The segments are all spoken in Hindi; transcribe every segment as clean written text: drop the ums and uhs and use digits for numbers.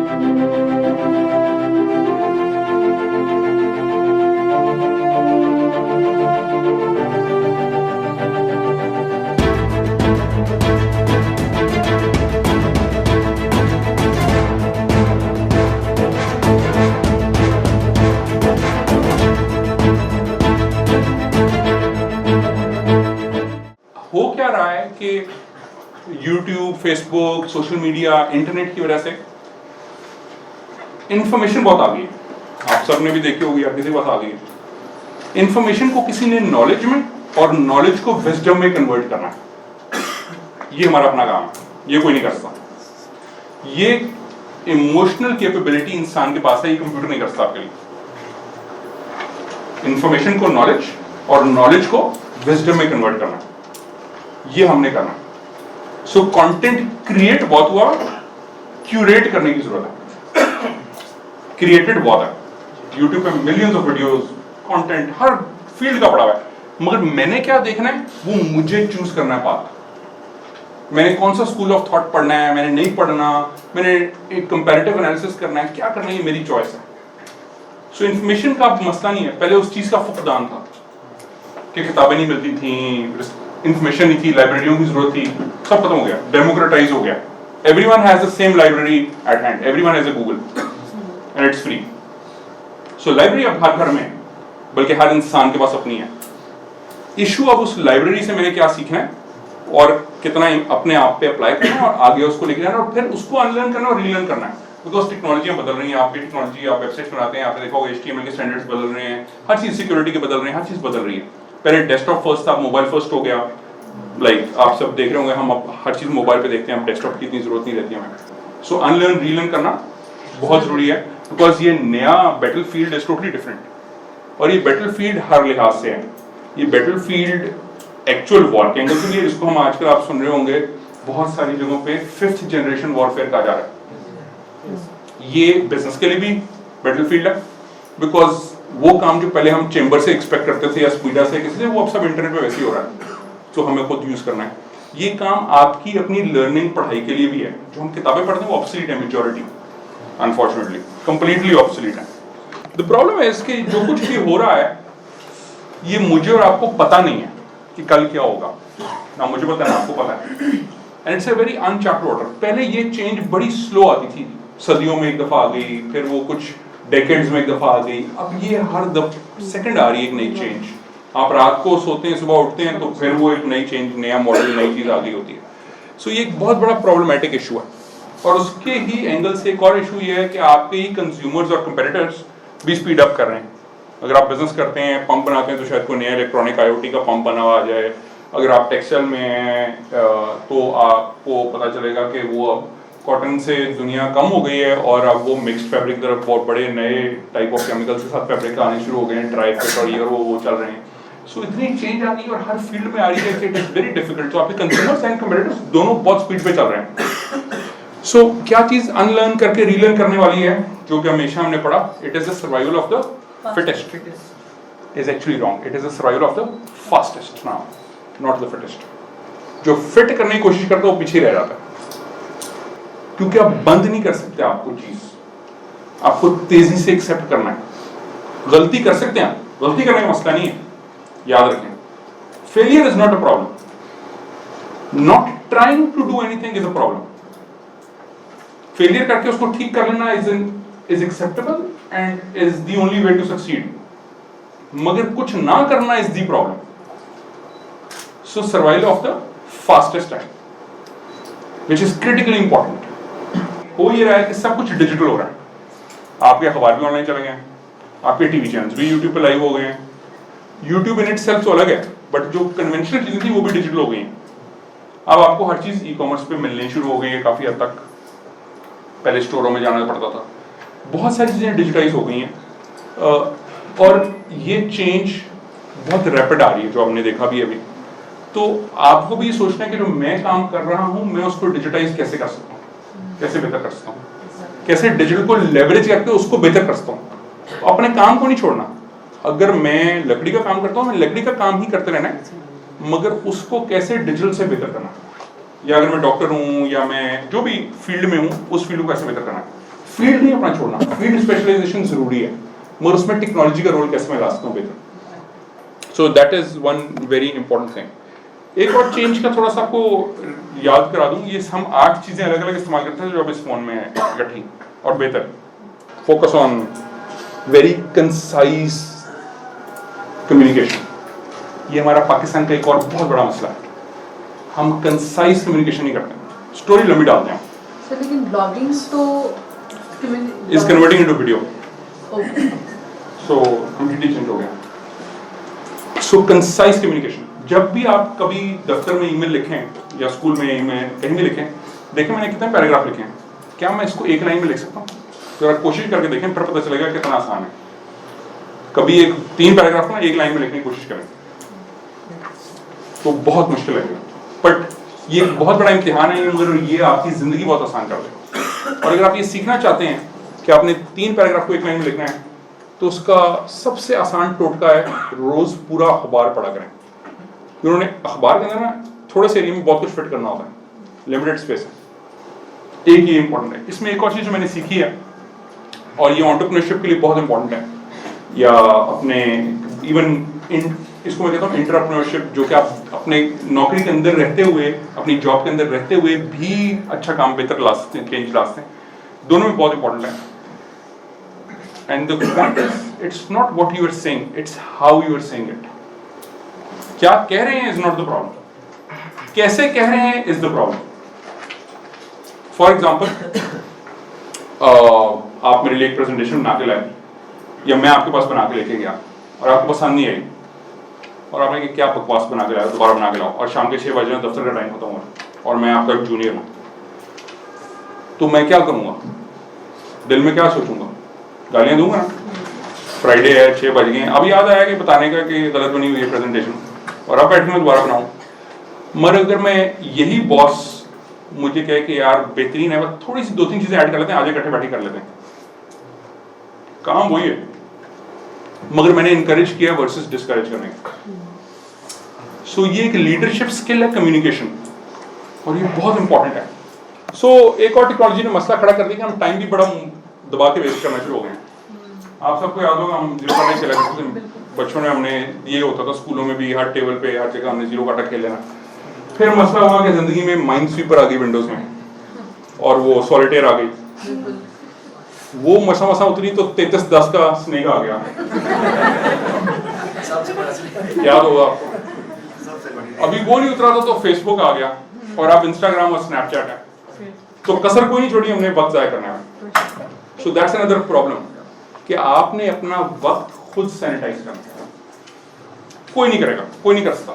हो क्या रहा है कि YouTube, Facebook, social media, internet की वजह से इंफॉर्मेशन बहुत आ गई है। आप सब ने भी देखी होगी, किसी के पास आ गई है। इंफॉर्मेशन को किसी ने नॉलेज में और नॉलेज को विजडम में कन्वर्ट करना है, ये हमारा अपना काम है, ये कोई नहीं कर सकता। ये इमोशनल कैपेबिलिटी इंसान के पास है, ये कंप्यूटर नहीं कर सकता आपके लिए। इंफॉर्मेशन को नॉलेज और नॉलेज को विजडम में कन्वर्ट करना, ये हमने करना। सो कंटेंट क्रिएट बहुत हुआ, क्यूरेट करने की जरूरत है। क्रिएटेड बहुत है, यूट्यूब पे millions of videos, content her field का पड़ा हुआ है, मगर मैंने क्या देखना है वो मुझे चूज करना है पाथ। मैंने कौन सा स्कूल ऑफ थॉट पढ़ना है, मैंने नहीं पढ़ना, मैंने एक कंपैरेटिव एनालिसिस करना है, क्या करना है, ये मेरी चॉइस है। सो इन्फॉर्मेशन का मसला नहीं है। पहले उस चीज का फुकदान था कि किताबें नहीं मिलती थी, इंफॉर्मेशन नहीं थी, लाइब्रेरियों की जरूरत थी, सब खत्म हो गया, डेमोक्रेटाइज हो गया। Everyone has the same library at hand, everyone has a Google and it's free. So library अब हर घर में है, बल्कि हर इंसान के पास अपनी है। इशू अब उस लाइब्रेरी से मैंने क्या सीखना है और कितना अपने आप पे अप्लाई करना है और आगे उसको लेके जाना और फिर उसको अनलर्न करना और रीलर्न करना है। बिकॉज टेक्नोलॉजियां बदल रही हैं, आपकी टेक्नोलॉजी, आप वेबसाइट बनाते हैं, आपने देखा होगा HTML के स्टैंडर्ड्स बदल रहे हैं, हर चीज सिक्योरिटी के बदल रहे हैं, हर चीज बदल रही है। पहले डेस्कटॉप फर्स्ट था, मोबाइल फर्स्ट हो गया। लाइक आप सब देख रहे होंगे, हम अब हर चीज मोबाइल पे देखते हैं, हम डेस्कटॉप की इतनी जरूरत नहीं रहती हमें। सो अनलर्न रीलर्न करना बहुत जरूरी है, बिकॉज ये नया बैटलफील्ड इज टोटली डिफरेंट। और ये बैटलफील्ड हर लिहाज से है, ये बैटलफील्ड एक्चुअल वॉर के एंगल से भी, जिसको हम आजकल आप सुन रहे होंगे बहुत सारी जगहों पे 5th जनरेशन वॉरफेयर कहा जा रहा है। ये बिजनेस के लिए भी बैटलफील्ड है, बिकॉज वो काम जो पहले हम चेंबर से एक्सपेक्ट करते थे या स्पीडा से किसी से, वो अब सब इंटरनेट पे वैसे ही हो रहा है। तो हमें खुद यूज करना है। ये काम आपकी अपनी लर्निंग पढ़ाई के लिए भी है। जो हम किताबें पढ़ते हैं वो ऑब्सोलीट है, मेजॉरिटी अनफॉर्चुनेटली कंप्लीटली ऑब्सोलीट है। द प्रॉब्लम है इसके जो कुछ भी हो रहा है ये मुझे और आपको पता नहीं है कि कल क्या होगा, ना मुझे पता है ना आपको पता है। And it's a very uncharted water. पहले ये चेंज बड़ी स्लो आती थी, सदियों में एक दफा आ गई, फिर वो कुछ डेकेड्स में एक दफा आ गई, अब ये हर सेकंड आ रही है एक नई चेंज। आप रात को सोते हैं, सुबह उठते हैं तो फिर वो एक नई चेंज, नया मॉडल, नई चीज आ गई होती है। सो ये एक बहुत बड़ा प्रॉब्लमेटिक इशू है। और उसके ही एंगल से एक और इशू ये है कि आपके ही कंज्यूमर्स और कंपेटिटर्स भी स्पीड अप कर रहे हैं। अगर आप बिजनेस करते हैं, पंप बनाते हैं, तो शायद कोई नया इलेक्ट्रॉनिक IoT का पंप बना हुआ आ जाए। अगर आप टेक्सटाइल में हैं तो आपको पता चलेगा कि वो अब कॉटन से दुनिया कम हो गई है और अब वो मिक्स्ड फैब्रिक की तरफ बहुत बड़े नए टाइप ऑफ केमिकल्स के साथ फैब्रिक आने शुरू हो गए हैं, ड्राई फिट और ये वो चल रहे हैं। सो इतनी चेंज आ गई और हर फील्ड में आ रही है कि इट इज वेरी डिफिकल्ट। तो आपके कंज्यूमर्स एंड कंपेटिटर्स दोनों बहुत स्पीड पे चल रहे हैं। सो क्या चीज अनलर्न करके रीलर्न करने वाली है, जो कि हमेशा हमने पढ़ा, it is the survival of the fittest. Is actually wrong, it is the survival of the fastest, now not the fittest. जो फिट करने की कोशिश करता है वो पीछे रह जाता है, क्योंकि आप बंद नहीं कर सकते। आपको चीज आपको तेजी से एक्सेप्ट करना है। गलती कर सकते हैं, गलती करने का मसला नहीं है, याद रखें। Failure is not a problem, not trying to do anything is a problem. Failure करके उसको ठीक कर लेना is acceptable and is the only way to succeed, मगर कुछ ना करना is the problem. So survival of the fastest time which is critically important. हो ये रहा है कि सब कुछ डिजिटल हो रहा है। आपके अखबार भी ऑनलाइन चले गए हैं, आपके टीवी चैनल्स भी यूट्यूब पे लाइव हो गए हैं। यूट्यूब इन इटसेल्फ तो अलग है, बट जो कन्वेंशनल चीजें थी वो भी डिजिटल हो गई हैं। अब आपको हर चीज ई-कॉमर्स पे मिलने शुरू हो गई है काफी हद तक। पहले स्टोरों में जाना पड़ता था, बहुत सारी चीजें डिजिटाइज हो गई हैं। और ये चेंज बहुत रैपिड आ रही है, जो हमने देखा भी अभी। तो आपको भी सोचना है कि जो मैं काम कर रहा हूं, मैं उसको डिजिटाइज कैसे कर सकता हूँ, कैसे बेहतर कर सकता हूँ, कैसे डिजिटल को लेवरेज करके उसको बेहतर कर सकता हूँ। अपने काम को नहीं छोड़ना। अगर मैं लकड़ी का काम करता हूँ, मैं लकड़ी का काम ही करते रहना है, मगर उसको कैसे डिजिटल से बेहतर करना। या अगर मैं डॉक्टर हूँ या मैं जो भी फील्ड में हूँ, उस फील्ड को कैसे बेहतर करना है। फील्ड नहीं अपना छोड़ना, फील्ड स्पेशलाइजेशन जरूरी है, मगर उसमें टेक्नोलॉजी का रोल कैसे मैं ला सकता हूँ बेहतर। So that is one very important thing. एक और चेंज का थोड़ा सा आपको याद करा दूं, ये हम 8 चीजें अलग अलग इस्तेमाल करते हैं जो अब इस फोन में है इकट्ठी और बेहतर। Focus on very concise communication, ये हमारा पाकिस्तान का एक और बहुत बड़ा मसला है, हम कंसाइज कम्युनिकेशन नहीं करते, स्टोरी लंबी डालते हैं। सर लेकिन ब्लॉगिंग तो is converting into video, so completely change हो गया। सो कंसाइज कम्युनिकेशन, जब भी आप कभी दफ्तर में ईमेल लिखें या स्कूल में ईमेल कहीं भी लिखें, देखें मैंने कितने पैराग्राफ लिखे हैं, क्या मैं इसको एक लाइन में लिख सकता हूँ? जरा कोशिश करके देखें, फिर पता चलेगा कितना आसान है। कभी 3 पैराग्राफ ना एक लाइन में लिखने की कोशिश करें तो बहुत मुश्किल है, बट ये बहुत बड़ा इम्तिहान है, मगर ये आपकी जिंदगी बहुत आसान कर देगा। और अगर आप ये सीखना चाहते हैं कि आपने 3 पैराग्राफ को एक लाइन में लिखना है, तो उसका सबसे आसान टोटका है रोज पूरा अखबार पढ़ा करें। उन्होंने अखबार के अंदर ना थोड़े से एरिया में बहुत कुछ फिट करना होता है, लिमिटेड स्पेस है। एक ये इंपॉर्टेंट है। इसमें एक और चीज जो मैंने सीखी है, और ये एंटरप्रेन्योरशिप के लिए बहुत इंपॉर्टेंट है, या अपने इवन इसको मैं कहता हूँ एंटरप्रेन्योरशिप, जो कि आप अपने नौकरी के अंदर रहते हुए, अपनी जॉब के अंदर रहते हुए भी अच्छा काम बेहतर ला सकते हैं, चेंज ला सकते हैं, दोनों में बहुत इंपॉर्टेंट है। And the point is it's not what you are saying, it's how you are saying it. क्या कह रहे हैं इज नॉट द प्रॉब्लम, कैसे कह रहे हैं is the problem. For example, आप मेरे लिए एक प्रेजेंटेशन बना के लाए, या मैं आपके पास बना के लेके गया और आपको पसंद नहीं आई, और आपने कहा क्या बकवास बना के लाया, दोबारा बना के लाओ, और शाम के 6 बजे दफ्तर का टाइम खत्म हुआ और मैं आपका एक जूनियर हूँ, तो मैं क्या करूँगा? दिल में क्या सोचूंगा? गालियाँ दूंगा ना। फ्राइडे है, 6 बज गए, अब याद आया कि बताने का कि गलत बनी हुई है प्रेजेंटेशन, और अब बैठ के मैं दोबारा बनाऊँ। मगर अगर मैं यही बॉस मुझे कहे कि यार बेहतरीन है, बस थोड़ी सी 2-3 चीजें ऐड कर लेते हैं, आज इकट्ठे बैठे कर लेते हैं, काम वही है, मगर मैंने इनकरेज किया वर्सेस डिस्करेज करने का। सो ये एक लीडरशिप स्किल है, कम्युनिकेशन, और ये बहुत इंपॉर्टेंट है। सो एक और टेक्नोलॉजी ने मसला खड़ा कर दिया कि हम टाइम भी बड़ा दबा के वेस्ट करना शुरू हो गए हैं। आप सबको याद होगा हम जीरो काटा खेला करते थे बचपन में, हमने ये होता था स्कूलों में भी, हर टेबल पे हर जगह हमने जीरो काटा खेल लेना। फिर मसला हुआ कि जिंदगी में माइंड स्वीपर आ गई विंडोज में, और वो सॉलिटेयर आ गई, वो मसा उतरी तो 3310 का स्नेक आ गया, याद होगा आपको। अभी वो नहीं उतरा था तो फेसबुक आ गया, और अब इंस्टाग्राम और स्नैपचैट है, तो कसर कोई नहीं छोड़ी हमने वक्त जाया करने में। सो दैट्स अनदर प्रॉब्लम कि आपने अपना वक्त खुद सैनिटाइज करना है, कोई नहीं करेगा, कोई नहीं कर सकता।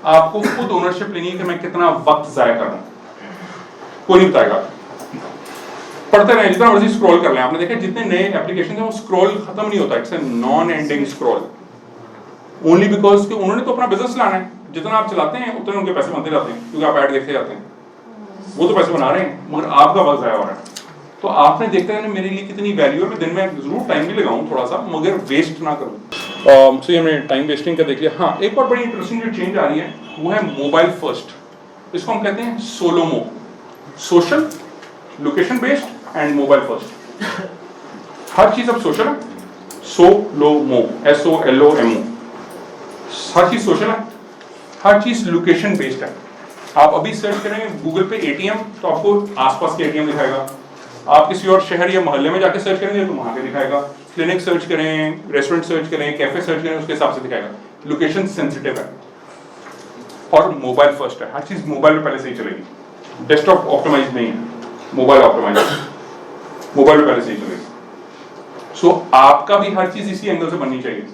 आपको खुद ओनरशिप लेनी है कि मैं कितना वक्त जाया कर रहा हूं, कोई नहीं बताएगा। पढ़ते रहें, जितना मर्जी स्क्रॉल कर लें। आपने देखा जितने नए एप्लीकेशन हैं वो स्क्रॉल खत्म नहीं होता, it's a non ending scroll, only because कि उन्होंने तो अपना बिजनेस लाना है, जितना आप चलाते हैं उतने उनके पैसे बनते जाते हैं, क्योंकि आप ऐड देखते जाते हैं, वो तो पैसे बना रहे हैं, मगर आपका वक्त जाया हो रहा है। तो आपने देखते हैं मेरे लिए कितनी वैल्यू है, मैं दिन में जरूर टाइम भी लगाऊं थोड़ा सा, मगर वेस्ट ना करूं। सो ये हमने टाइम वेस्टिंग का देख लिया। हाँ, एक और बड़ी इंटरेस्टिंग जो चेंज आ रही है वो है मोबाइल फर्स्ट। इसको हम कहते हैं solomo, social, location based and mobile first. हर चीज अब सोशल है, सोलोमो, SOLOMO, हर चीज सोशल है, हर चीज लोकेशन बेस्ड है। आप अभी सर्च करेंगे गूगल पे ATM तो आपको आसपास के ATM दिखाएगा, आप किसी और शहर या मोहल्ले में जाके सर्च करेंगे तो वहां पे दिखाएगा, क्लिनिक सर्च करें, रेस्टोरेंट सर्च करें, कैफे सर्च करें, उसके हिसाब से दिखाएगा। लोकेशन सेंसिटिव है और मोबाइल फर्स्ट है, हर चीज मोबाइल पे पहले से ही चलेगी, डेस्कटॉप ऑप्टिमाइज नहीं है, मोबाइल ऑप्टिमाइज, मोबाइल पे पहले से ही चलेगी। सो आपका भी हर चीज इसी एंगल से बननी चाहिए,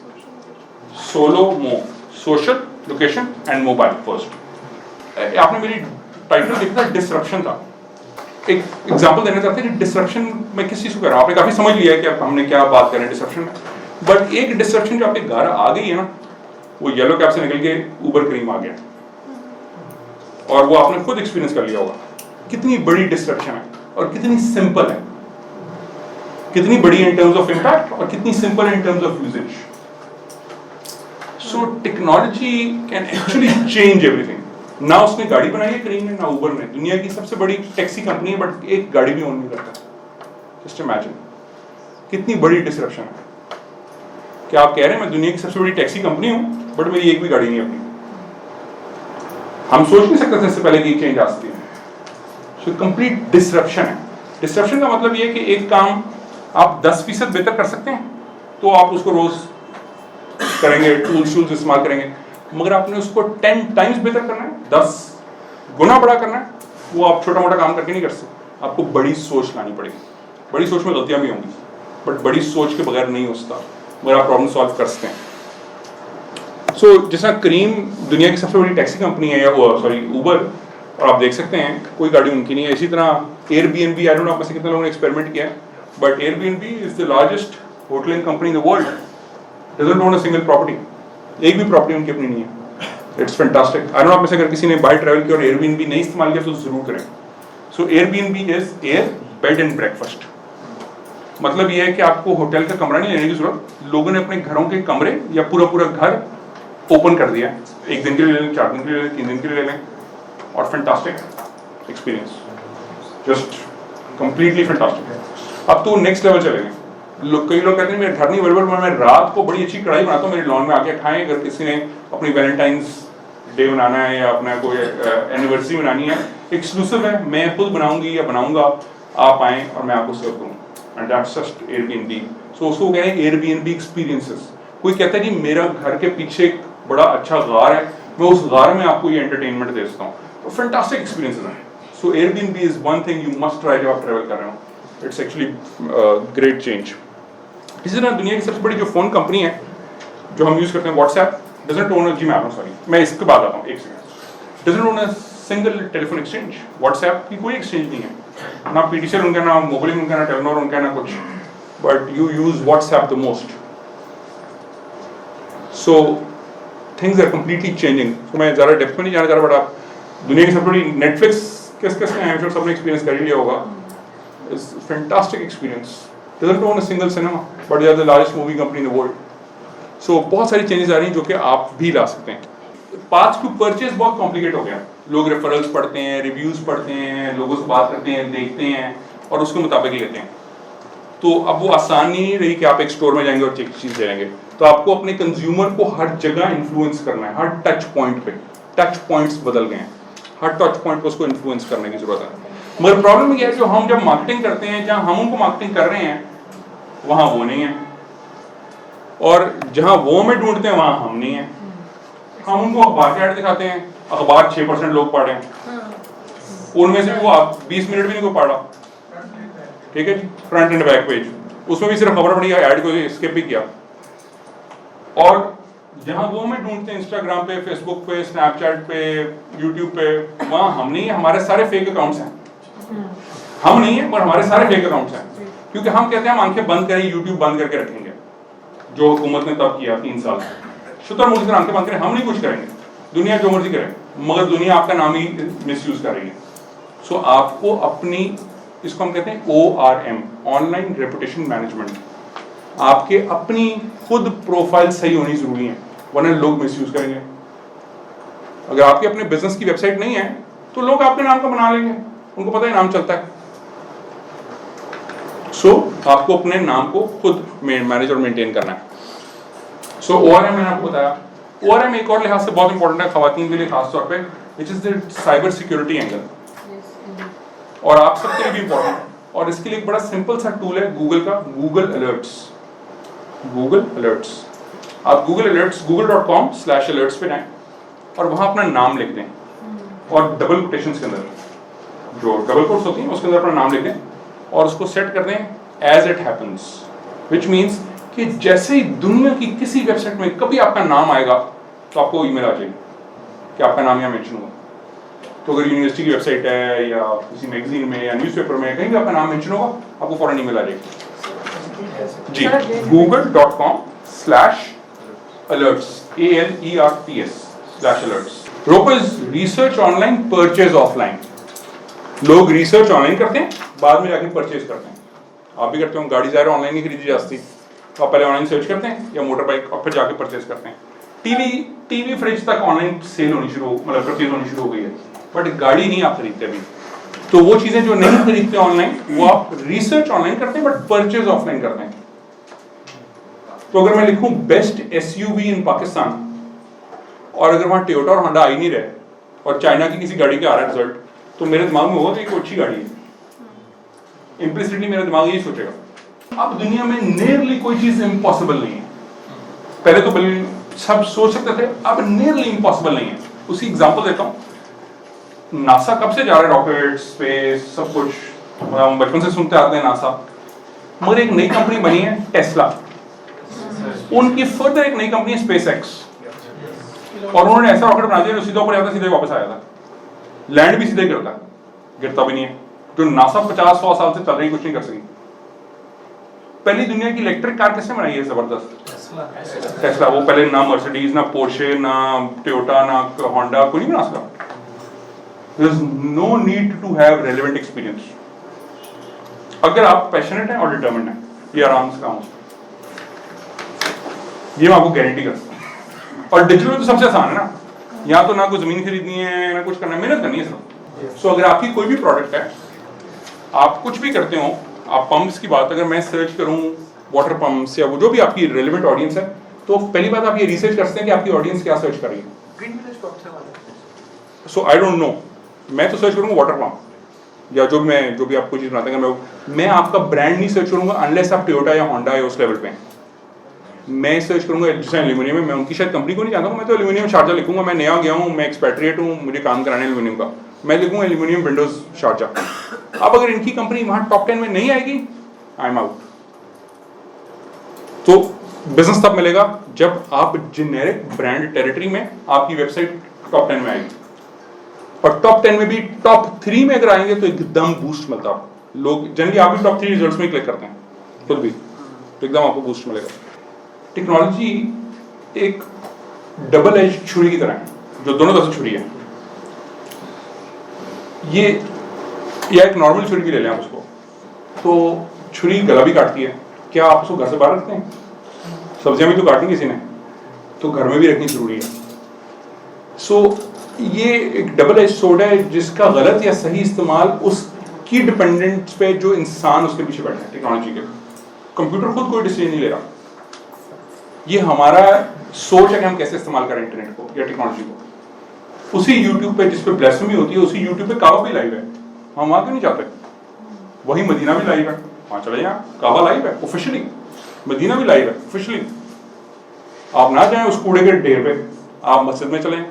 solomo, social, location and mobile first. आपने मेरी टाइटल देखा था, डिसरप्शन था। एक एग्जांपल देना चाहते हैं कि डिसरप्शन में किस चीज को कर रहा हूं। आपने काफी समझ लिया है कि हमने क्या बात कर रहे हैं डिसरप्शन में, बट एक डिसरप्शन जो आपके घर आ गई है ना, वो येलो कैब से निकल के ऊबर क्रीम आ गया, और वो आपने खुद एक्सपीरियंस कर लिया होगा। कितनी बड़ी डिसरप्शन है और कितनी सिंपल है, कितनी बड़ी इन टर्म्स ऑफ इंपैक्ट और कितनी simple in terms of usages. So technology can actually change everything. ना उसने गाड़ी बनाई है करीम ने, ना ऊबर ने, दुनिया की सबसे बड़ी टैक्सी कंपनी है, बट एक गाड़ी भी ओन नहीं करता। जस्ट इमेजिन कितनी बड़ी डिसरप्शन है। क्या आप कह रहे हैं मैं दुनिया की सबसे बड़ी टैक्सी कंपनी हूं बट मेरी एक भी गाड़ी नहीं अपनी? हम सोच नहीं सकते थे इससे पहले कि चेंज आ सकती है। सो कंप्लीट डिसरप्शन है। डिसरप्शन का मतलब ये है कि एक काम आप 10% बेहतर कर सकते हैं तो आप उसको रोज करेंगे, टूल्स इस्तेमाल करेंगे, मगर आपने उसको 10 टाइम्स बेहतर करना है, 10 गुना बड़ा करना है, वो आप छोटा मोटा काम करके नहीं कर सकते। आपको बड़ी सोच लानी पड़ेगी। बड़ी सोच में गलतियां भी होंगी बट बड़ी सोच के बगैर नहीं हो सकता, मगर आप प्रॉब्लम सॉल्व कर सकते हैं। सो जैसा करीम दुनिया की सबसे बड़ी टैक्सी कंपनी है या सॉरी ऊबर, और आप देख सकते हैं कोई गाड़ी उनकी नहीं है। इसी तरह एयरबीएनबी, आई डोंट नो आप में से कितने लोगों ने एक्सपेरिमेंट किया है, but Airbnb is the largest होटलिंग company in the world, doesn't own a single property, एक भी प्रॉपर्टी उनकी अपनी नहीं है। It's fantastic. I don't know आप में से अगर किसी ने बाहर ट्रैवल किया और एयरबीएनबी नहीं इस्तेमाल किया तो जरूर करें। So Airbnb is air bed and breakfast. मतलब ये है कि आपको होटल का कमरा नहीं लेने की जरूरत, लोगों ने अपने घरों के कमरे या पूरा घर ओपन कर दिया, 1 दिन के लिए ले लें, 4 दिन के लिए ले लें, 3 दिन के लिए ले लें, और fantastic experience, just completely fantastic. अब तो नेक्स्ट लेवल चलेंगे। कई लोग कहते हैं मेरे घर नहीं अवेलेबल, मैं रात को बड़ी अच्छी कढ़ाई बनाता हूँ, मेरे लॉन में आके खाएं। अगर किसी ने अपनी वैलेंटाइंस डे बनाना है या अपना कोई एनिवर्सरी बनानी है, एक्सक्लूसिव है, मैं खुद बनाऊंगी या बनाऊंगा, आप आएँ और मैं आपको सर्व करूँ। And that's just Airbnb. So उसको कह रहे हैं एयरबीएनबी एक्सपीरियंसेस। कोई कहता है कि मेरा घर के पीछे एक बड़ा अच्छा गार है, मैं उस गार में आपको ये एंटरटेनमेंट दे सकता हूँ, तो फैंटास्टिक एक्सपीरियंसेस हैं। So Airbnb is one thing you must try जब आप ट्रैवल कर रहे हो। It's actually great change. इसी तरह दुनिया की सबसे बड़ी जो फोन कंपनी है जो हम यूज करते हैं, व्हाट्सएप, डजंट ओन जी सॉरी मैं इसके बाद आता हूँ, एक second. Doesn't own a single telephone exchange. WhatsApp की कोई एक्सचेंज नहीं है, ना पीटीसीएल उनका, ना मोबाइल उनका, ना टेलीनॉर उनका, ना कुछ, but you use WhatsApp the most. So things are completely changing. तो मैं ज़्यादा डेप्थ में नहीं जाना चाह रहा, बट आप दुनिया की सबसे बड़ी नेटफ्लिक्स किस हैं, सबने एक्सपीरियंस कर ही लिया होगा। It's fantastic experience. Doesn't own a single cinema but they are the largest movie company in the world. So बहुत सारी चेंजेस आ रही हैं जो कि आप भी ला सकते हैं। पाथ टू परचेज बहुत कॉम्प्लिकेट हो गया। लोग रेफरल्स पढ़ते हैं, रिव्यूज पढ़ते हैं, लोगों से बात करते हैं, देखते हैं और उसके मुताबिक लेते हैं। तो अब वो आसानी नहीं रही कि आप एक स्टोर में जाएंगे और एक चीज ले लेंगे। तो आपको अपने कंज्यूमर को हर जगह इन्फ्लुएंस करना है, हर टच पॉइंट पे। टच पॉइंट्स बदल गए हैं, हर टच पॉइंट पे उसको इन्फ्लुएंस करने की जरूरत है। मगर प्रॉब्लम ये है जो हम जब मार्केटिंग करते हैं, जहां हम उनको मार्केटिंग कर रहे हैं वहां वो नहीं है, और जहां वो हमें ढूंढते हैं वहां हम नहीं है। हम उनको अखबार के ऐड दिखाते हैं, अखबार 6% लोग पढ़े, उनमें से वो आप 20 मिनट भी नहीं को पढ़ा, ठीक है जी, फ्रंट एंड बैक पेज, उसमें भी सिर्फ खबर पड़ी, ऐड को स्किप भी किया। और जहां वो हमें ढूंढते हैं इंस्टाग्राम पे, फेसबुक पे, स्नैपचैट पे, यूट्यूब पे, वहां हम नहीं है, हमारे सारे फेक अकाउंट्स हैं। हम नहीं है पर हमारे सारे फेक अकाउंट्स हैं, क्योंकि हम कहते हैं हम आंखें बंद करें, यूट्यूब बंद करके रखेंगे, जो हुकूमत ने तब किया 3 साल। शुतुरमुर्ग की आंखें बंद करें, हम नहीं कुछ करेंगे, दुनिया जो मर्जी करे, मगर दुनिया आपका नाम ही मिसयूज कर रही है। सो आपको अपनी, इसको हम कहते हैं ORM, ऑनलाइन रेपुटेशन मैनेजमेंट, आपके अपनी खुद प्रोफाइल सही होनी जरूरी है, वरना लोग मिसयूज करेंगे। अगर आपके अपने बिजनेस की वेबसाइट नहीं है तो लोग आपके नाम का बना लेंगे, उनको पता है नाम चलता है। सो आपको अपने नाम को खुद मैनेज और मेंटेन करना है। सो ORM मैंने आपको बताया। ORM एक और लिहाज से बहुत इंपॉर्टेंट है खवातीन के लिए खास तौर पे, which is the cyber security angle, और आप सबके लिए भी इंपॉर्टेंट है। और इसके लिए एक बड़ा सिंपल सा टूल है गूगल का, गूगल अलर्ट्स। गूगल अलर्ट्स, आप गूगल अलर्ट्स google.com/alerts पे जाएं और वहां अपना नाम लिख दें, और डबल कोटेशंस के अंदर, जो डबल कोट्स होती हैं उसके अंदर अपना नाम लिख दें और उसको सेट कर दें as it happens, which means कि जैसे ही दुनिया की किसी वेबसाइट में कभी आपका नाम आएगा तो आपको ईमेल आ जाएगी कि आपका नाम यहाँ मेंशन हुआ। तो अगर यूनिवर्सिटी की वेबसाइट है या किसी मैगजीन में या न्यूज़पेपर में कहीं भी आपका नाम मेंशन होगा, आपको फौरन ईमेल आ जाएगी जी। google.com/alerts ALERTS/alerts। रोको is research online, purchase offline. लोग रिसर्च ऑनलाइन करते हैं, बाद में जाके परचेज करते हैं। आप भी करते हो, गाड़ी ज़ाहिर ऑनलाइन ही खरीदी जाती, तो आप पहले ऑनलाइन सर्च करते हैं या मोटर बाइक, और फिर जाके परचेज करते हैं। टीवी फ्रिज तक ऑनलाइन सेल होनी शुरू, मतलब परचेज होनी शुरू हो गई है, बट गाड़ी नहीं आप खरीदते अभी। तो वो चीजें जो नहीं खरीदते ऑनलाइन वो आप रिसर्च ऑनलाइन करते हैं बट परचेज ऑफलाइन करते हैं। तो अगर मैं लिखूं बेस्ट एसयूवी इन पाकिस्तान और अगर वहां टोयोटा और होंडा आ ही नहीं रहे और चाइना की किसी गाड़ी का आ रहा है रिजल्ट, तो मेरे दिमाग में होगा कि एक अच्छी गाड़ी है। इम्प्लिसिटली मेरा दिमाग यही सोचेगा। अब दुनिया में नियरली कोई चीज इम्पॉसिबल नहीं है। पहले तो सब सोच सकते थे, अब नियरली इम्पॉसिबल नहीं है। उसी एग्जांपल देता हूं। नासा कब से जा रहा है, रॉकेट, स्पेस, सब कुछ हम बचपन से सुनते आते हैं नासा। मगर एक नई कंपनी बनी है टेस्ला, उनकी फर्दर एक नई कंपनी है स्पेस एक्स, और उन्होंने ऐसा रॉकेट बना दिया जो सीधा ऊपर जाता सीधे वापस आया था, लैंड भी सीधे करता, गिरता भी नहीं है। जो नासा 50-100 साल से चल रही कुछ नहीं कर सकी। पहली दुनिया की इलेक्ट्रिक कार किसने बनाई है जबरदस्त? टेस्ला। वो पहले ना मर्सिडीज, ना पोर्शे, ना टोयोटा, ना होंडा, कोई नहीं बना सका। There is no need to have relevant experience. अगर आप पैशनेट हैं और डिटर्मिन्ड हैं, ये आराम से काम हो सकता है। ये मैं आपको गारंटी करता हूँ। और डिजिटल तो सबसे आसान है ना, यहाँ तो ना कोई जमीन खरीदनी है ना कुछ करना है, मेहनत करनी है सिर्फ। सो अगर आपकी कोई भी प्रोडक्ट है, आप कुछ भी करते हो, आप पंप्स की बात अगर मैं सर्च करूँ वाटर पंप्स या वो जो भी आपकी रेलेवेंट ऑडियंस है, तो पहली बात आप ये रिसर्च करते हैं कि आपकी ऑडियंस क्या सर्च कर रही है। सो आई डोंट नो, मैं तो सर्च करूंगा वाटर पंप या जो भी आप कोई चीज बनाते हैं। मैं आपका ब्रांड नहीं सर्च करूंगा अनलेस आप टोयोटा या होंडा या उस लेवल पे हैं। मैं सर्च करूंगा जैसे एल्यूमिनियम में, मैं उनकी शायद कंपनी को नहीं जानता हूँ, मैं तो एल्यूमिनियम शारजा लिखूंगा। मैं नया गया हूँ, मैं एक्सपेट्रिएट हूँ, मुझे काम कराने एल्यूमिनियम का, मैं लिखूंगा एल्यूमिनियम विंडोज शारजा। अब अगर इनकी कंपनी वहां टॉप 10 में नहीं आएगी, आई एम आउट। तो बिजनेस तब मिलेगा जब आप जेनेरिक ब्रांड टेरिटरी में आपकी वेबसाइट टॉप 10 में आएगी, और टॉप 10 में भी टॉप 3 में अगर आएंगे तो एकदम बूस्ट मिलता है आपको। लोग जनरली आप भी टॉप 3 रिजल्ट्स में क्लिक करते हैं खुद भी, तो एकदम आपको बूस्ट मिलेगा। टेक्नोलॉजी एक डबल एज छुरी की तरह है, जो दोनों तरफ से छुरी है। ये या एक नॉर्मल छुरी भी ले लें आप उसको, तो छुरी गला भी काटती है। क्या आप उसको घर से बाहर रखते हैं? सब्जियां भी तो काटनी किसी ने, तो घर में भी रखनी जरूरी है। सो ये एक डबल एज सोर्ड है जिसका गलत या सही इस्तेमाल उसकी डिपेंडेंट पे जो इंसान उसके पीछे बैठा है टेक्नोलॉजी के। कंप्यूटर खुद कोई डिसीजन नहीं ले रहा, ये हमारा सोच है कि हम कैसे इस्तेमाल करें इंटरनेट को या टेक्नोलॉजी को। उसी यूट्यूब पे जिस पे ब्लेसफेमी होती है, उसी यूट्यूब पे काबा भी लाइव है। हम वहां क्यों नहीं जाते? वही मदीना भी लाइव है, वहां चले जाए, काबा लाइव है ऑफिशियली, मदीना भी लाइव है ऑफिशियली। आप ना जाएं उस कूड़े के ढेर पे, आप मस्जिद में चलें,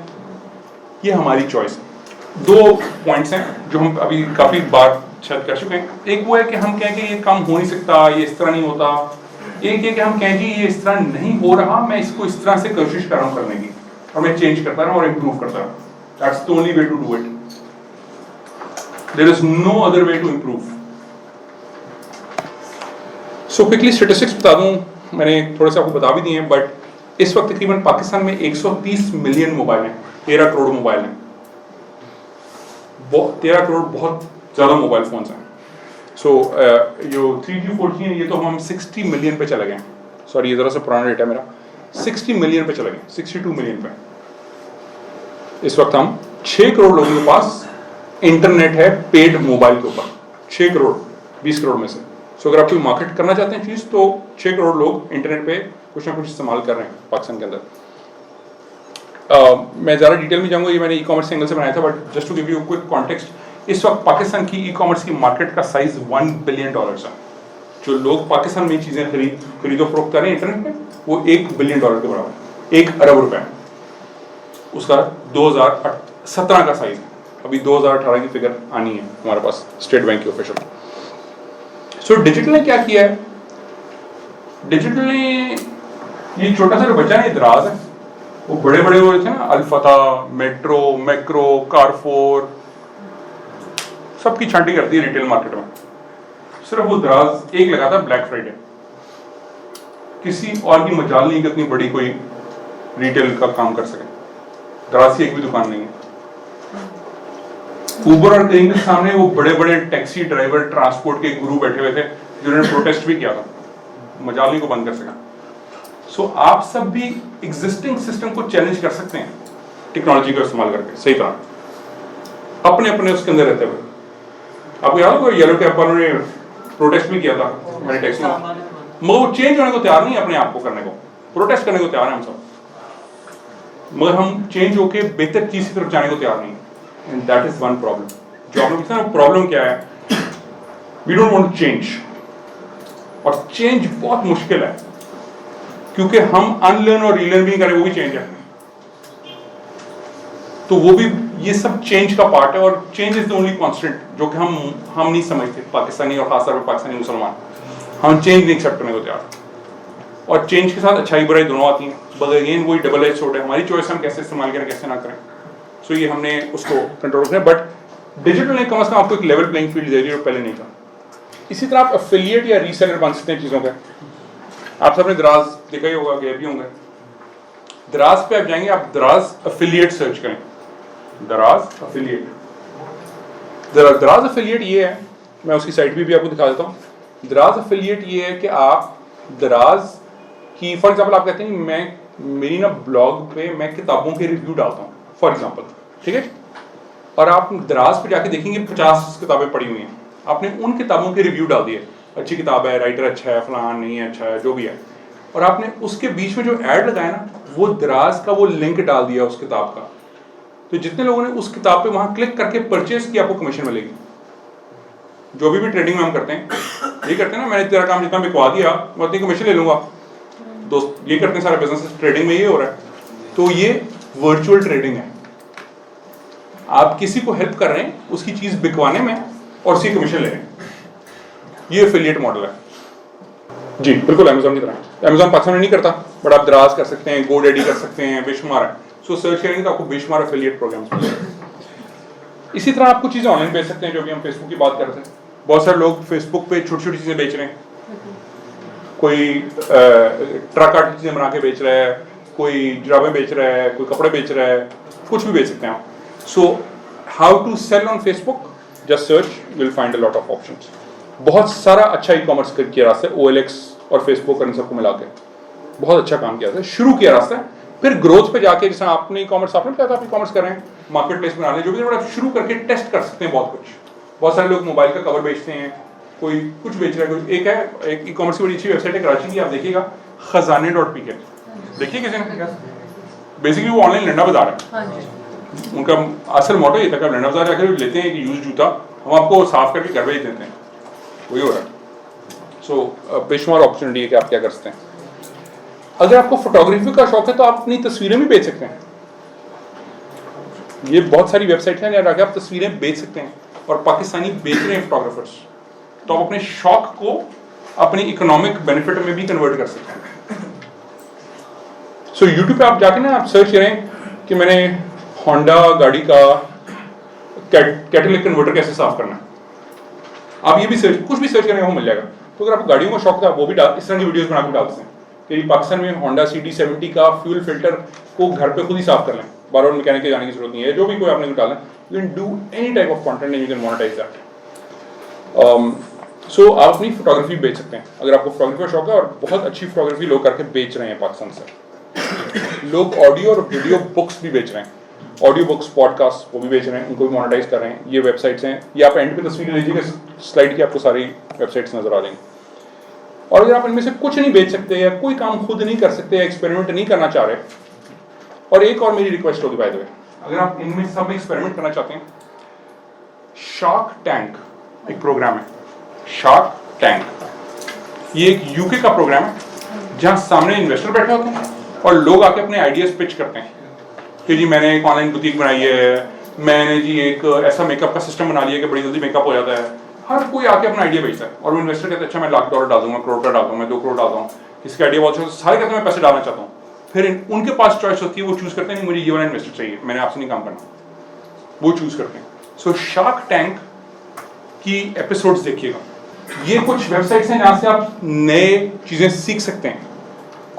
ये हमारी चॉइस है। 2 पॉइंट्स हैं जो हम अभी काफी बार शायद कर चुके हैं। एक वो है कि हम कहें कि ये काम हो नहीं सकता, ये इस तरह नहीं होता। एक है कि हम कहें जी ये इस तरह नहीं हो रहा, मैं इसको इस तरह से कोशिश कर रहा हूँ करने की, और मैं चेंज करता रहूँ और इम्प्रूव करता रहूँ। That's the only way to do it. There is no other way to improve. So quickly statistics बता दूं, मैंने थोड़े से आपको बता भी दिए हैं, बट इस वक्त तकरीबन पाकिस्तान में 130 मिलियन मोबाइल हैं, 13 करोड़ मोबाइल हैं। 13 करोड़ बहुत ज़्यादा मोबाइल फोन्स हैं। सो जो 3G 4G है, ये तो हम 60 मिलियन पे चले गए हैं। सॉरी, ये ज़रा सा पुराना डेटा मेरा, 60 मिलियन पे चले गए, 62 मिलियन पे। इस वक्त हम 6 करोड़ लोगों के पास इंटरनेट है पेड मोबाइल के ऊपर, 6 करोड़ 20 करोड़ में से। सो अगर आप कोई मार्केट करना चाहते हैं चीज़, तो 6 करोड़ लोग इंटरनेट पे कुछ ना कुछ इस्तेमाल कर रहे हैं पाकिस्तान के अंदर। मैं ज़्यादा डिटेल में जाऊंगा, ये मैंने ई कॉमर्स एंगल से बनाया था, but just to give you quick context, इस वक्त पाकिस्तान की ई कॉमर्स की मार्केट का साइज $1 बिलियन है। जो लोग पाकिस्तान में चीज़ें खरीदो फरोख्त कर रहे हैं इंटरनेट पे, वो $1 बिलियन के बराबर, 1 अरब रुपए उसका 2017 का साइज है। अभी 2018 की फिगर आनी है हमारे पास स्टेट बैंक की ऑफिशियल। सो डिजिटल ने क्या किया है? डिजिटल ने ये छोटा सा बच्चा है, दराज है, वो बड़े बड़े वो थे ना, अल्फता, मेट्रो, मैक्रो, कारफोर, सबकी छांटी करती है रिटेल मार्केट में। सिर्फ वो दराज एक लगाता है ब्लैक फ्राइडे। किसी और की मजाल नहीं कि इतनी बड़ी कोई रिटेल का काम कर सके। दराज की एक भी दुकान नहीं है। उबर और क्रेन के सामने वो बड़े बड़े टैक्सी ड्राइवर, ट्रांसपोर्ट के गुरु बैठे हुए थे जिन्होंने प्रोटेस्ट भी किया था, मजाल नहीं को बंद कर सका। सो आप सब भी एग्जिस्टिंग सिस्टम को चैलेंज कर सकते हैं टेक्नोलॉजी का इस्तेमाल करके, सही तरह अपने अपने उसके अंदर रहते हुए। आपको याद होगा येलो कैप वालों ने प्रोटेस्ट भी किया था मैंने टेक्स्ट में, मगर वो चेंज होने को तैयार नहीं है अपने आप को करने को, प्रोटेस्ट करने को तैयार है हम सब, मगर हम चेंज होके बेहतर चीज की तरफ जाने को तैयार नहीं, and that is one problem. जो आप लोग कहते हैं प्रॉब्लम क्या है, we don't want to change, और चेंज बहुत मुश्किल है क्योंकि हम अनलर्न और रीलर्न भी करें, वो भी चेंज है, तो वो भी ये सब चेंज का पार्ट है, और change is the only constant जो कि हम नहीं समझते पाकिस्तानी, और खासतौर पर पाकिस्तानी मुसलमान, हम चेंज नहीं एक्सेप्ट करने को तैयार, और चेंज के साथ अच्छाई बुराई दोनों आती हैं, बट अगेन वही डबल एज सोर्ड है, हमारी चॉइस हम कैसे इस्तेमाल करें कैसे ना करें। सो ये हमने उसको कंट्रोल करें, बट डिजिटल ने कम से कम आपको एक लेवल प्लेइंग फील्ड दे रही है जो पहले नहीं था। इसी तरह आप एफिलिएट या रीसेलर बन सकते हैं चीज़ों का। आप सबने दराज देखा ही होगा, गए भी होंगे, दराज पे आप जाएंगे, आप दराज एफिलिएट सर्च करें, दराज एफिलिएट। दराज एफिलिएट ये है, मैं उसकी साइट भी आपको दिखा देता हूँ। दराज एफिलिएट ये है कि आप दराज की, फॉर एग्जांपल आप कहते हैं मैं मेरी ना ब्लॉग पे मैं किताबों के रिव्यू डालता हूँ फॉर एग्जांपल, ठीक है, और आप दराज पे जाके देखेंगे 50 किताबें पड़ी हुई हैं, आपने उन किताबों के रिव्यू डाल दिए, अच्छी किताब है, राइटर अच्छा है, फलान नहीं है, अच्छा है, जो भी है, और आपने उसके बीच में जो ऐड लगाया ना, वो दराज का वो लिंक डाल दिया उस किताब का, तो जितने लोगों ने उस किताब पे वहां क्लिक करके परचेज किया आपको कमीशन मिलेगी। जो भी ट्रेडिंग में हम करते हैं ये करते हैं ना, मैंने तेरा काम जितना बिकवा दिया मैं उतनी कमीशन ले लूंगा, दोस्त ये करते हैं सारे बिजनेस, ट्रेडिंग में ये हो रहा है। तो ये वर्चुअल ट्रेडिंग है, आप किसी को हेल्प कर रहे हैं उसकी चीज बिकवाने में और उसकी कमीशन ले रहे हैं, ये एफिलिएट मॉडल है जी, बिल्कुल अमेज़न की तरह। अमेज़न पाकिस्तान में नहीं करता, बट आप दराज कर सकते हैं, गोडैडी कर सकते हैं, बेशुमार है, सो सर्च करेंगे तो आपको बेशुमार एफिलिएट प्रोग्राम्स मिलेंगे। इसी तरह आप कुछ चीज़ें ऑनलाइन बेच सकते हैं, जो भी हम फेसबुक की बात करते हैं, बहुत सारे लोग फेसबुक पे छोटी छोटी चीज़ें बेच रहे हैं, कोई ट्रक आर्ट चीज़ें बना के बेच रहा है, कोई जुराबें बेच रहा है, कोई कपड़े बेच रहा है, कुछ भी बेच सकते हैं आप। So how to sell on Facebook, just search, you will find a lot of options. बहुत सारा अच्छा ई कॉमर्स किया रास्ता है, OLX और फेसबुक इन सबको मिला के बहुत अच्छा काम किया था, शुरू किया रास्ता है, फिर ग्रोथ पे जाके, जैसे आपने ई कॉमर्स, आपने बताया था आप ई कॉमर्स कर रहे हैं, मार्केट प्लेस बना लें, जो भी थोड़ा शुरू करके टेस्ट कर सकते हैं बहुत कुछ। बहुत सारे लोग मोबाइल का कवर बेचते हैं, कोई कुछ बेच रहा है, कोई एक है, एक ई कॉमर्स की बड़ी अच्छी वेबसाइट है कराची की, आप देखिएगा, खजाने.pk, देखिए किसी ने, बेसिकली वो ऑनलाइन लंडा बाजार है, उनका असल मोटो ये था कि आप लंडा बाजार जाकर लेते हैं एक यूज जूता, हम आपको साफ करके घर भेज देते हैं, वही हो रहा है। सो बेशुमार अपॉर्चुनिटी है कि आप क्या कर सकते हैं। अगर आपको फोटोग्राफी का शौक है तो आप अपनी तस्वीरें भी बेच सकते हैं, ये बहुत सारी वेबसाइट हैं जहाँ आप तस्वीरें बेच सकते हैं, और पाकिस्तानी बेच रहे हैं फोटोग्राफर्स, तो आप अपने शौक को अपनी इकोनॉमिक बेनिफिट में भी कन्वर्ट कर सकते हैं। सो यूट्यूब पे आप जाके ना आप सर्च करें कि मैंने होंडा गाड़ी का कैटलिक कन्वर्टर कैसे साफ करना है, आप ये भी सर्च, कुछ भी सर्च करेंगे वो मिल जाएगा। तो अगर आपको गाड़ियों का शौक था, वो भी डाल, इस तरह की वीडियोस बना के डाल सकते हैं कि पाकिस्तान में होंडा CD70 का फ्यूल फिल्टर को घर पे खुद ही साफ कर लें, बार बार मैकेनिक के जाने की जरूरत नहीं है, जो भी कोई आपने डाला, you can do any type of content and you can monetize that. So आप अपनी फोटोग्राफी बेच सकते हैं अगर आपको फोटोग्राफी का शौक है, और बहुत अच्छी फोटोग्राफी लोग करके बेच रहे हैं पाकिस्तान से। लोग ऑडियो और वीडियो बुक्स भी बेच रहे हैं, ऑडियो बुक्स, पॉडकास्ट, वो भी बेच रहे हैं, उनको भी मोनेटाइज कर रहे हैं। ये वेबसाइट्स हैं, ये आप एंड पे तस्वीर लीजिएगा स्लाइड की, आपको सारी वेबसाइट्स नजर आ जाएंगी। और अगर आप इनमें से कुछ नहीं बेच सकते, या कोई काम खुद नहीं कर सकते, या एक्सपेरिमेंट नहीं करना चाह रहे, और एक और मेरी रिक्वेस्ट होगी बाय द वे, अगर आप इनमें सब एक्सपेरिमेंट करना चाहते हैं, शार्क टैंक एक प्रोग्राम है, शार्क टैंक, ये एक यूके का प्रोग्राम है जहां सामने इन्वेस्टर बैठे होते हैं और लोग आके अपने आइडियाज पिच करते हैं कि जी मैंने एक ऑनलाइन बुटीक बनाई है, मैंने जी एक ऐसा मेकअप का सिस्टम बना लिया कि बड़ी जल्दी मेकअप हो जाता है। हर कोई आके अपना आइडिया बेचता है, और वो इन्वेस्टर कहते हैं अच्छा मैं $1,00,000 डाल दूंगा, करोड़ का डाल दूंगा, मैं 2 करोड़ डालता हूँ, इसका आइडिया बहुत अच्छा, सारे कहते हैं मैं पैसे डालना चाहता हूँ। फिर उनके पास चॉइस होती है, वो चूज करते हैं नहीं मुझे ये वाला इन्वेस्टर चाहिए, मैंने आपसे नहीं काम करना, वो चूज करते हैं। सो शार्क टैंक की एपिसोड्स देखिएगा, ये कुछ वेबसाइट्स हैं जहाँ से आप नए चीजें सीख सकते हैं,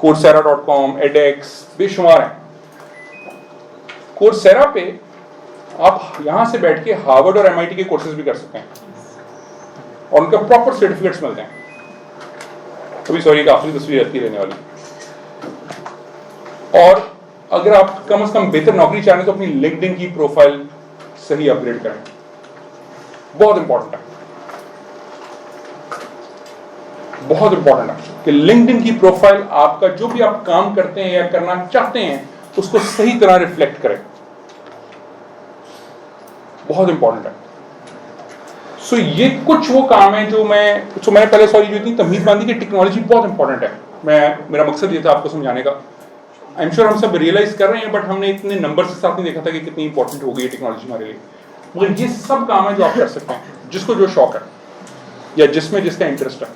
coursera.com, edX, बेशुमार हैं। कोर्सेरा पे आप यहां से बैठ के हार्वर्ड और MIT के कोर्सेज भी कर सकते हैं, और उनके प्रॉपर सर्टिफिकेट्स मिलते हैं। अभी सॉरी एक आखिरी तस्वीर आती रहने वाली। और अगर आप कम से कम बेहतर नौकरी चाह रहे हैं तो अपनी लिंक्डइन की प्रोफाइल सही अपग्रेड करें, बहुत इंपॉर्टेंट है। बहुत इंपॉर्टेंट है कि लिंक्डइन की प्रोफाइल आपका जो भी आप काम करते हैं या करना चाहते हैं उसको सही तरह रिफ्लेक्ट करे, बहुत इंपॉर्टेंट है। सो ये कुछ वो काम है जो मैंने पहले सॉरी जो इतनी तमीज बांधी कि टेक्नोलॉजी बहुत इंपॉर्टेंट है। मेरा मकसद ये था आपको समझाने का। आई एम श्योर हम सब रियलाइज कर रहे हैं, बट हमने इतने नंबर के साथ नहीं देखा था कि कितनी इंपॉर्टेंट हो गई है टेक्नोलॉजी हमारे लिए। मगर ये सब काम है जो आप कर सकते हैं, जिसको जो शौक है या जिसमें जिसका इंटरेस्ट है।